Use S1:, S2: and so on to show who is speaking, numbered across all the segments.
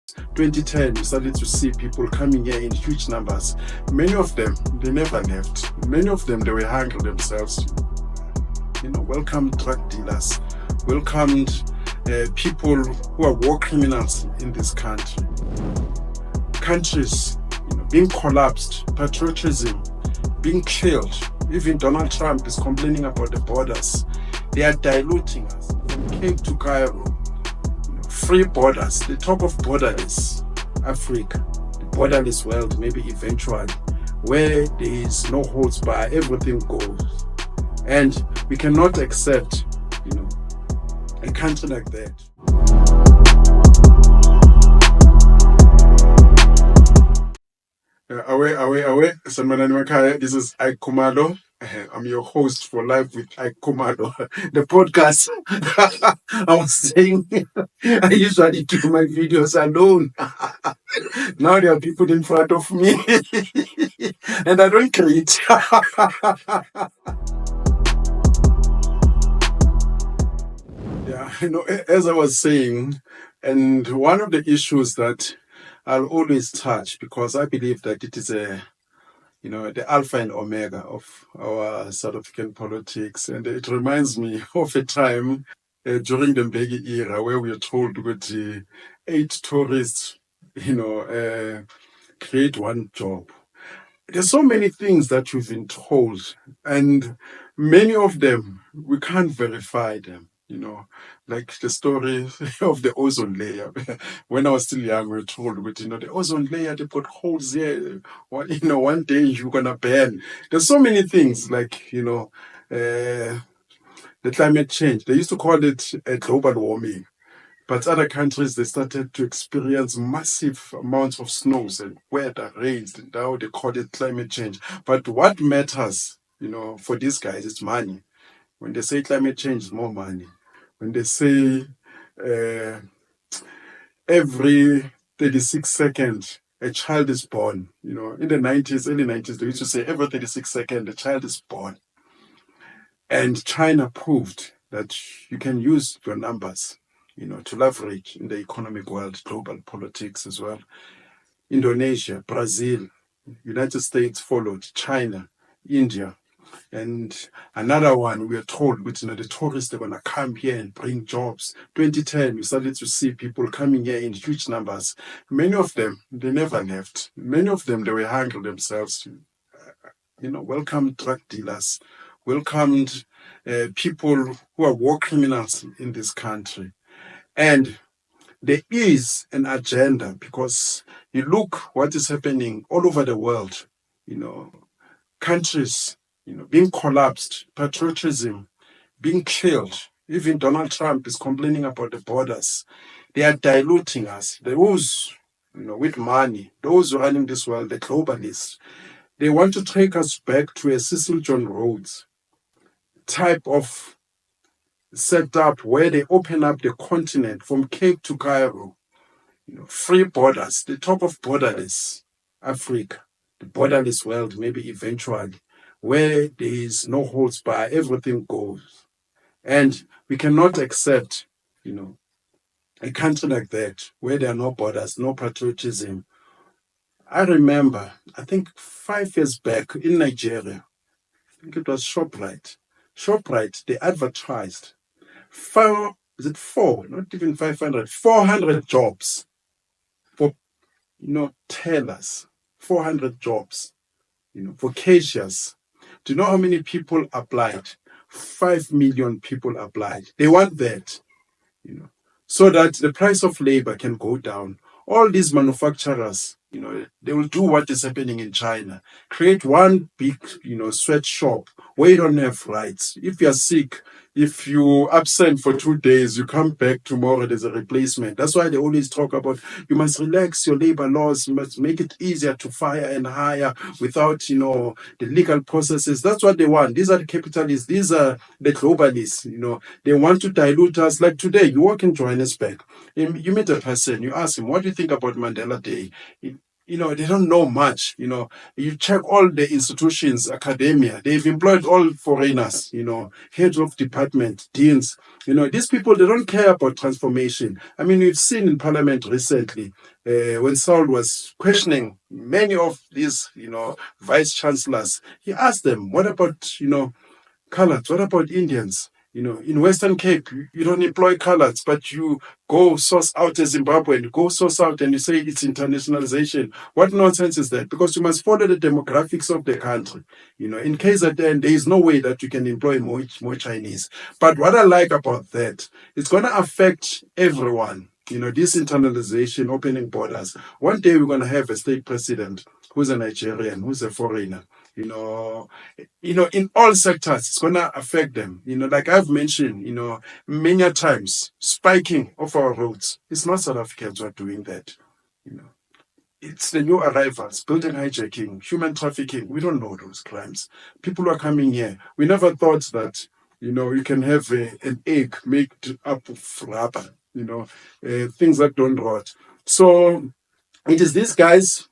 S1: 2010, we started to see people coming here in huge numbers. Many of them, they never left. Many of them, they were hungry themselves. Welcomed drug dealers, welcomed people who are war criminals in this country. Countries, being collapsed, patriotism being killed. Even Donald Trump is complaining about the borders. They are diluting us from Cape to Cairo. Free borders, the talk of borderless Africa, the borderless world, maybe eventually, where there is no holds bar, everything goes. And we cannot accept, a country like that. Away. Sanmanani Makaya. This is Ike Kumalo. I'm your host for Life with Ike Kumalo, the podcast. I was saying, I usually do my videos alone. Now there are people in front of me, and I don't create. Yeah, as I was saying, and one of the issues that I'll always touch, because I believe that it is the alpha and omega of our South African politics. And it reminds me of a time during the Mbeki era where we were told that 8 tourists, create one job. There's so many things that we've been told, and many of them, we can't verify them. Like the story of the ozone layer. When I was still young, we were told, but the ozone layer, they put holes here. One day you're gonna burn. There's so many things like the climate change. They used to call it global warming, but other countries they started to experience massive amounts of snows and weather, rains, and now they call it climate change. But what matters, for these guys, it's money. When they say climate change, it's more money. When they say every 36 seconds a child is born, in the early 90s, they used to say every 36 seconds a child is born. And China proved that you can use your numbers, to leverage in the economic world, global politics as well. Indonesia, Brazil, United States followed, China, India. And another one, we are told, which the tourists, they're going to come here and bring jobs. 2010, we started to see people coming here in huge numbers. Many of them, they never left. Many of them, they were hungry themselves. Welcomed drug dealers, welcomed people who are war criminals in this country. And there is an agenda, because you look what is happening all over the world, countries, being collapsed, patriotism being killed. Even Donald Trump is complaining about the borders. They are diluting us. Those, with money, those running this world, the globalists, they want to take us back to a Cecil John Rhodes type of setup where they open up the continent from Cape to Cairo. Free borders, the talk of borderless Africa, the borderless world, maybe eventually, where there is no holds bar, everything goes. And we cannot accept, a country like that, where there are no borders, no patriotism. I remember, I think 5 years back in Nigeria, I think it was ShopRite. ShopRite, they advertised not even 500, 400 jobs for, tellers, 400 jobs, for cashiers. Do you know how many people applied? 5 million people applied. They want that, so that the price of labor can go down. All these manufacturers, they will do what is happening in China. Create one big, sweatshop where you don't have rights. If you're sick, if you absent for 2 days, you come back tomorrow, there's a replacement. That's why they always talk about you must relax your labor laws, you must make it easier to fire and hire without, the legal processes. That's what they want. These are the capitalists, these are the globalists, they want to dilute us. Like today, you walk in Johannesburg, you meet a person, you ask him, what do you think about Mandela Day? they don't know much. You check all the institutions, academia, they've employed all foreigners, heads of department, deans. These people, they don't care about transformation. I mean, we've seen in parliament recently, when Saul was questioning many of these, vice chancellors, he asked them, what about, coloureds? What about Indians? In Western Cape, you don't employ coloureds, but you go source out a Zimbabwean, you go source out and you say it's internationalization. What nonsense is that? Because you must follow the demographics of the country. In KZN, there is no way that you can employ more Chinese. But what I like about that, it's going to affect everyone. This internalization, opening borders. One day we're going to have a state president who's a Nigerian, who's a foreigner. In all sectors, it's going to affect them. Like I've mentioned, many times, spiking of our roads. It's not South Africans who are doing that. It's the new arrivals, building hijacking, human trafficking. We don't know those crimes. People are coming here. We never thought that, you can have an egg made up of rubber, things that don't rot. So it is these guys,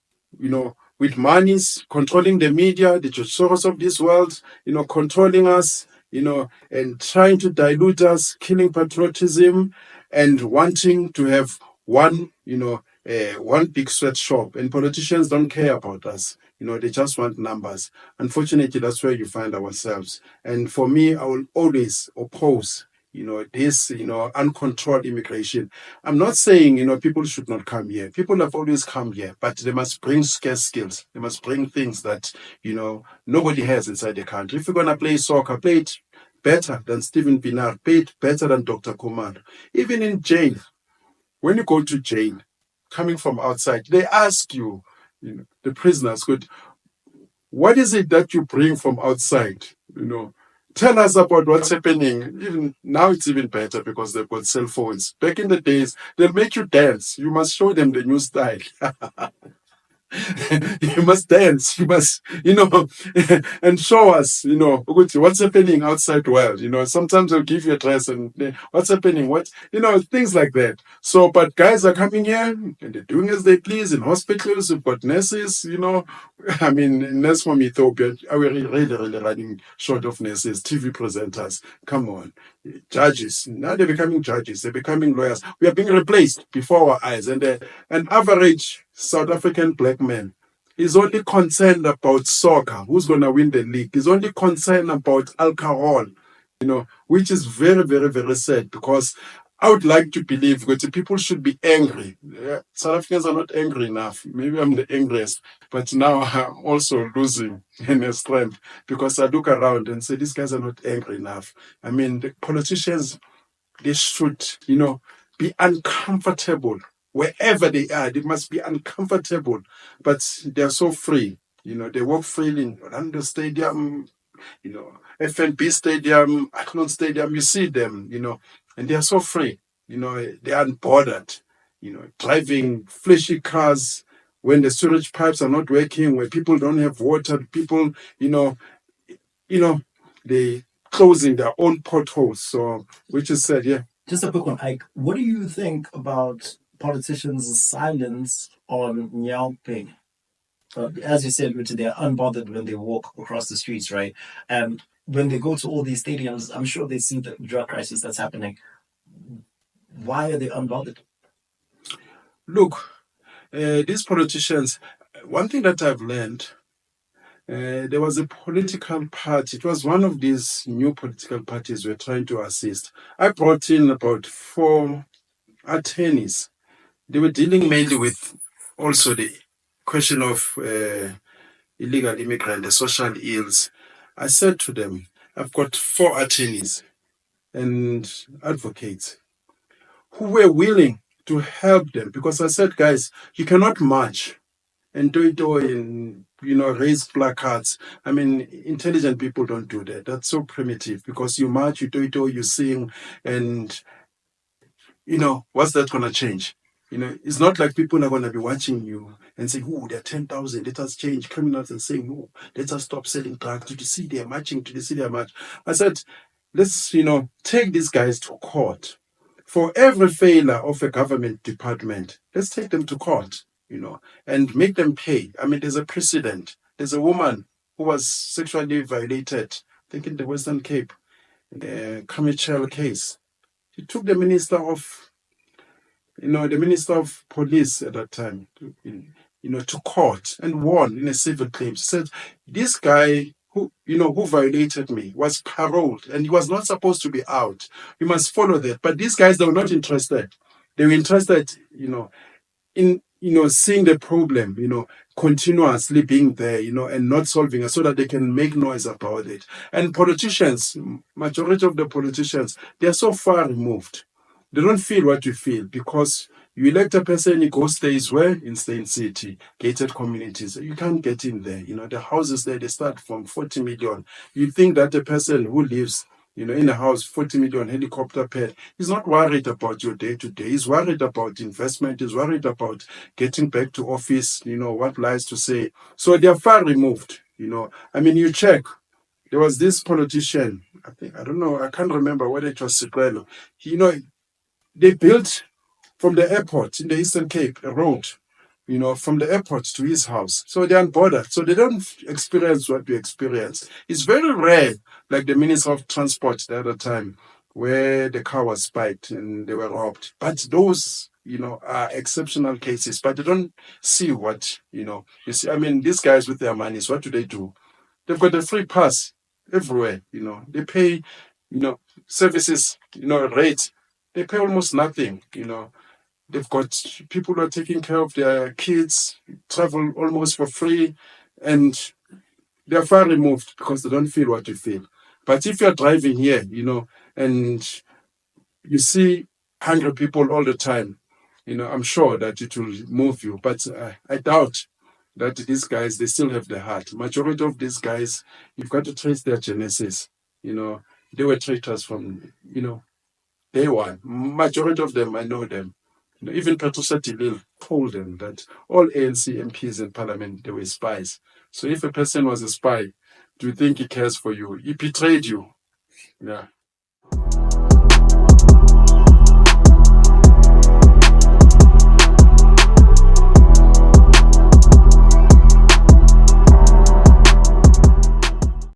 S1: with monies, controlling the media, the George Soros of this world, controlling us, and trying to dilute us, killing patriotism, and wanting to have one big sweatshop. And politicians don't care about us. They just want numbers. Unfortunately, that's where you find ourselves. And for me, I will always oppose this, uncontrolled immigration. I'm not saying, people should not come here. People have always come here, but they must bring scarce skills. They must bring things that, nobody has inside the country. If you're going to play soccer, play it better than Stephen Pinar, play it better than Dr. Kumar. Even in jail, when you go to jail, coming from outside, they ask you, the prisoners, what is it that you bring from outside? Tell us about what's happening. Even now, it's even better because they've got cell phones. Back in the days, they'll make you dance. You must show them the new style. You must dance. You must, and show us, what's happening outside the world. Sometimes they'll give you a dress and what's happening, things like that. So, but guys are coming here and they're doing as they please in hospitals. We've got nurses, I mean, nurse from Ethiopia, are we really, really running short of nurses, TV presenters? Come on. Judges, now they're becoming judges, they're becoming lawyers. We are being replaced before our eyes. And an average South African black man is only concerned about soccer, who's going to win the league. He's only concerned about alcohol, which is very, very, very sad because I would like to believe that people should be angry. South Africans are not angry enough. Maybe I'm the angriest, but now I'm also losing in strength because I look around and say, these guys are not angry enough. I mean, the politicians, they should, be uncomfortable wherever they are. They must be uncomfortable, but they're so free. They walk freely in Orlando Stadium, FNB Stadium, Athlone Stadium. You see them, and they are so free. They are unbothered, driving flashy cars when the sewage pipes are not working, when people don't have water, people, they closing their own potholes. So, which is said, yeah.
S2: Just a quick one, Ike. What do you think about politicians' silence on Nyalping? As you said, Richard, they're unbothered when they walk across the streets, right? And when they go to all these stadiums, I'm sure they see the drug crisis that's happening. Why are they unbothered?
S1: Look, these politicians, one thing that I've learned, there was a political party. It was one of these new political parties we're trying to assist. I brought in about 4 attorneys. They were dealing mainly with also the question of illegal immigrant, the social ills. I said to them, I've got 4 attorneys and advocates who were willing to help them because I said, guys, you cannot march and do it all in, raise placards. I mean, intelligent people don't do that. That's so primitive because you march, you do it all, you sing, and, what's that going to change? It's not like people are going to be watching you and saying, oh, there are 10,000, let us change. Criminals are saying, oh, let us stop selling drugs. Did you see they're marching? Did you see they're marching? I said, let's, take these guys to court. For every failure of a government department, let's take them to court. and make them pay. I mean, there's a precedent. There's a woman who was sexually violated, I think in the Western Cape, in the Kamichel case. He took the Minister of Police at that time, to court and won in a civil claim. He said, this guy who violated me was paroled and he was not supposed to be out. We must follow that. But these guys, they were not interested. They were interested, in seeing the problem, continuously being there, and not solving it so that they can make noise about it. And politicians, majority of the politicians, they are so far removed. They don't feel what you feel because you elect a person, he goes stays where? In Stain City, gated communities. You can't get in there. The houses there, they start from 40 million. You think that a person who lives in a house, 40 million helicopter pad, he's not worried about your day to day. He's worried about investment. He's worried about getting back to office, what lies to say. So they are far removed, I mean, you check. There was this politician, I don't know, I can't remember whether it was Sicelo. They built from the airport in the Eastern Cape a road, from the airport to his house. So they're unbothered. So they don't experience what we experience. It's very rare, like the Minister of Transport the other time, where the car was spiked and they were robbed. But those, are exceptional cases. But they don't see what, you see. I mean, these guys with their monies, what do? They've got a free pass everywhere, They pay, services, rate. They pay almost nothing, They've got people who are taking care of their kids, travel almost for free, and they're far removed because they don't feel what you feel. But if you're driving here, and you see hungry people all the time, I'm sure that it will move you. But I doubt that these guys, they still have the heart. Majority of these guys, you've got to trace their genesis. They were traitors from, day one. Majority of them, I know them. Even Patricia de Lille told them that all ANC MPs in parliament, they were spies. So if a person was a spy, do you think he cares for you? He betrayed you. Yeah.